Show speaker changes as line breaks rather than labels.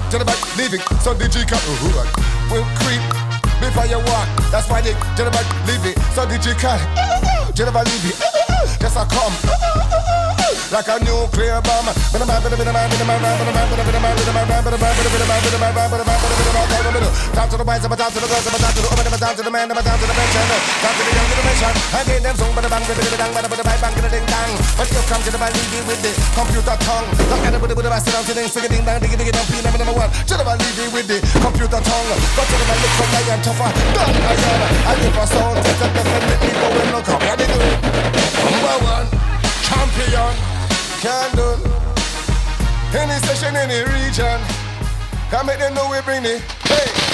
Jennifer leaving, so the G cat will creep before you walk. That's why they Jennifer leaving, so the G cat Jennifer leaving, just a come like a nuclear bomb. Time to the wise, time to the girls, time to the woman, time to the man, time to the mention, time to the young generation. Again, them song, but the bang, but the bang, but the ding dang. But you come to the bang, with the computer tongue. Look at it with the bastard, I'm sitting, singing, ding dang, ding ding, ding ding, number one. To the bang, with the computer tongue. Go to the man, look from lion tougher. Done, I live for sound, that's definitely going look up. How they do it? Number one, champion, can do. Any session, any region. Come make them know we bring it. Hey.